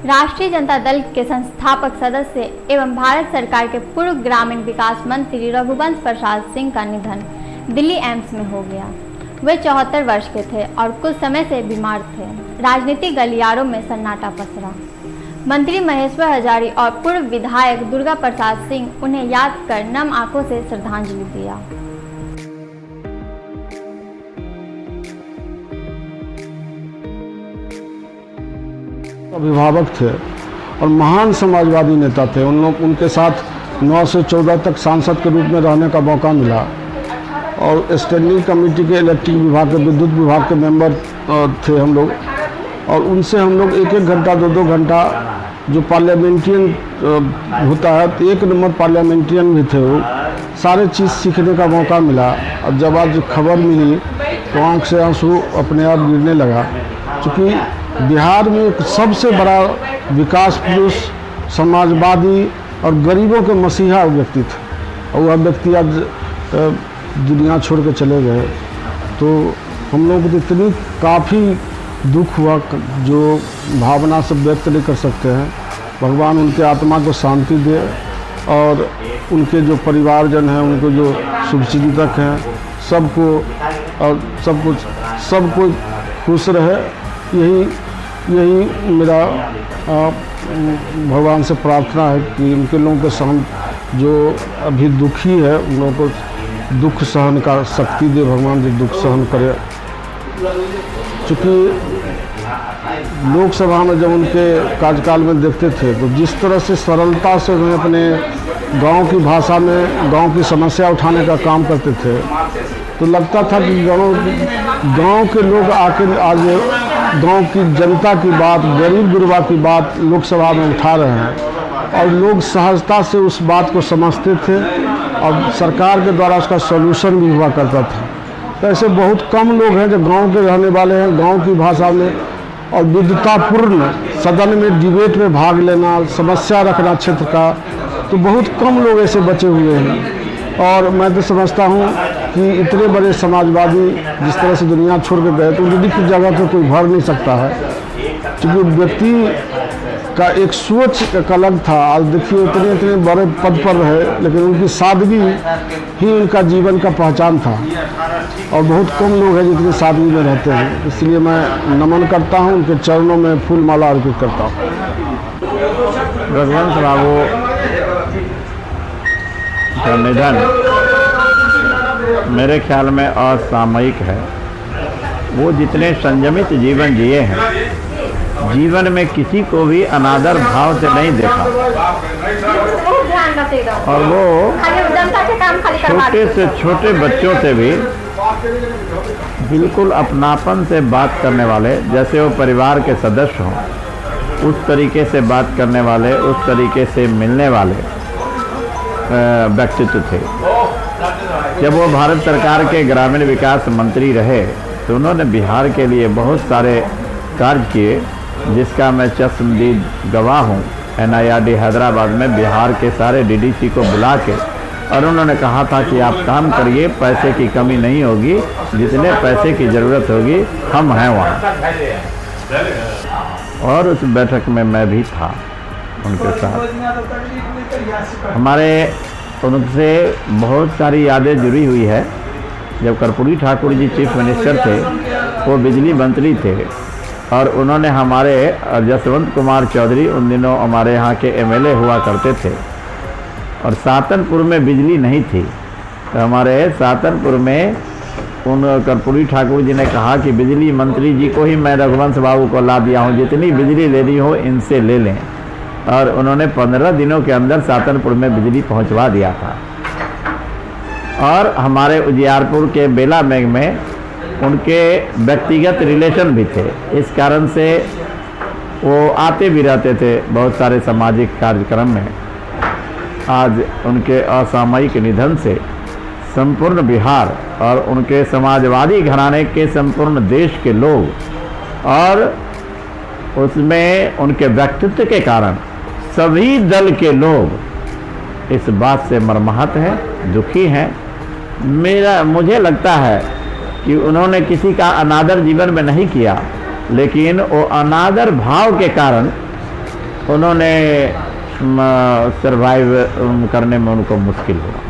राष्ट्रीय जनता दल के संस्थापक सदस्य एवं भारत सरकार के पूर्व ग्रामीण विकास मंत्री रघुवंश प्रसाद सिंह का निधन दिल्ली एम्स में हो गया। वे 74 वर्ष के थे और कुछ समय से बीमार थे। राजनीतिक गलियारों में सन्नाटा पसरा। मंत्री महेश्वर हजारी और पूर्व विधायक दुर्गा प्रसाद सिंह उन्हें याद कर नम आंखों से श्रद्धांजलि दिया। अभिभावक थे और महान समाजवादी नेता थे। उनके साथ 9 से 14 तक सांसद के रूप में रहने का मौका मिला और स्टैंडिंग कमेटी के इलेक्ट्रिक विभाग के विद्युत विभाग के मेंबर थे हम लोग। और उनसे हम लोग 1-1 घंटा 2-2 घंटा जो पार्लियामेंट्रियन होता है, तो 1 नंबर पार्लियामेंट्रियन भी थे वो। सारे चीज़ सीखने का मौका मिला। और जब आज खबर मिली तो आँख से आंसू अपने आप गिरने लगा, क्योंकि बिहार में एक सबसे बड़ा विकास पुरुष, समाजवादी और गरीबों के मसीहा व्यक्ति थे। और वह व्यक्ति आज दुनिया छोड़ के चले गए। तो हम लोग को इतनी काफ़ी दुख हुआ जो भावना से व्यक्त नहीं कर सकते हैं। भगवान उनके आत्मा को शांति दे और उनके जो परिवारजन हैं, उनको जो शुभचिंतक हैं, सबको खुश रहे। यही मेरा भगवान से प्रार्थना है कि उनके लोगों के साथ जो अभी दुखी है उन लोगों को दुख सहन का शक्ति दे भगवान, जो दुख सहन करे। चूँकि लोकसभा में जब उनके कार्यकाल में देखते थे तो जिस तरह से सरलता से उन्हें अपने गांव की भाषा में गांव की समस्या उठाने का काम करते थे, तो लगता था कि गांव के लोग आके आज गांव की जनता की बात, गरीब गुरबा की बात लोकसभा में उठा रहे हैं और लोग सहजता से उस बात को समझते थे और सरकार के द्वारा उसका सॉल्यूशन भी हुआ करता था। तो ऐसे बहुत कम लोग हैं जो गांव के रहने वाले हैं, गांव की भाषा में और विद्वतापूर्ण सदन में डिबेट में भाग लेना, समस्या रखना क्षेत्र का, तो बहुत कम लोग ऐसे बचे हुए हैं। और मैं तो समझता हूँ कि इतने बड़े समाजवादी जिस तरह से दुनिया छोड़ के गए, तो उनकी की जगह पर कोई भर नहीं सकता है, क्योंकि व्यक्ति का एक सोच एक अलग था। आज देखिए इतने बड़े पद पर रहे, लेकिन उनकी सादगी ही उनका जीवन का पहचान था। और बहुत कम लोग हैं जितनी सादगी में रहते हैं। इसलिए मैं नमन करता हूँ, उनके चरणों में फूल माला अर्पित करता हूँ। रघुवंश बाबू का निधन मेरे ख्याल में असामयिक है। वो जितने संयमित जीवन जिए हैं, जीवन में किसी को भी अनादर भाव से नहीं देखा और वो छोटे से छोटे बच्चों से भी बिल्कुल अपनापन से बात करने वाले, जैसे वो परिवार के सदस्य हों उस तरीके से बात करने वाले, उस तरीके से मिलने वाले व्यक्तित्व थे। जब वो भारत सरकार के ग्रामीण विकास मंत्री रहे तो उन्होंने बिहार के लिए बहुत सारे कार्य किए, जिसका मैं चश्मदीद गवाह हूँ। NIRD हैदराबाद में बिहार के सारे DDC को बुला के और उन्होंने कहा था कि आप काम करिए, पैसे की कमी नहीं होगी, जितने पैसे की ज़रूरत होगी हम हैं वहाँ। और उस बैठक में मैं भी था उनके साथ। हमारे उनसे बहुत सारी यादें जुड़ी हुई है। जब कर्पूरी ठाकुर जी चीफ मिनिस्टर थे, वो बिजली मंत्री थे और उन्होंने हमारे जसवंत कुमार चौधरी उन दिनों हमारे यहाँ के MLA हुआ करते थे और सातनपुर में बिजली नहीं थी। तो हमारे सातनपुर में उन कर्पूरी ठाकुर जी ने कहा कि बिजली मंत्री जी को ही मैं रघुवंश बाबू को ला दिया हूँ, जितनी बिजली लेनी हो इनसे ले लें। और उन्होंने 15 दिनों के अंदर सातनपुर में बिजली पहुंचवा दिया था। और हमारे उजियारपुर के बेला मेघ में उनके व्यक्तिगत रिलेशन भी थे, इस कारण से वो आते भी रहते थे बहुत सारे सामाजिक कार्यक्रम में। आज उनके असामयिक निधन से संपूर्ण बिहार और उनके समाजवादी घराने के संपूर्ण देश के लोग और उसमें उनके व्यक्तित्व के कारण सभी दल के लोग इस बात से मर्माहत हैं, दुखी हैं। मुझे लगता है कि उन्होंने किसी का अनादर जीवन में नहीं किया, लेकिन वो अनादर भाव के कारण उन्होंने सरवाइव करने में उनको मुश्किल हुआ।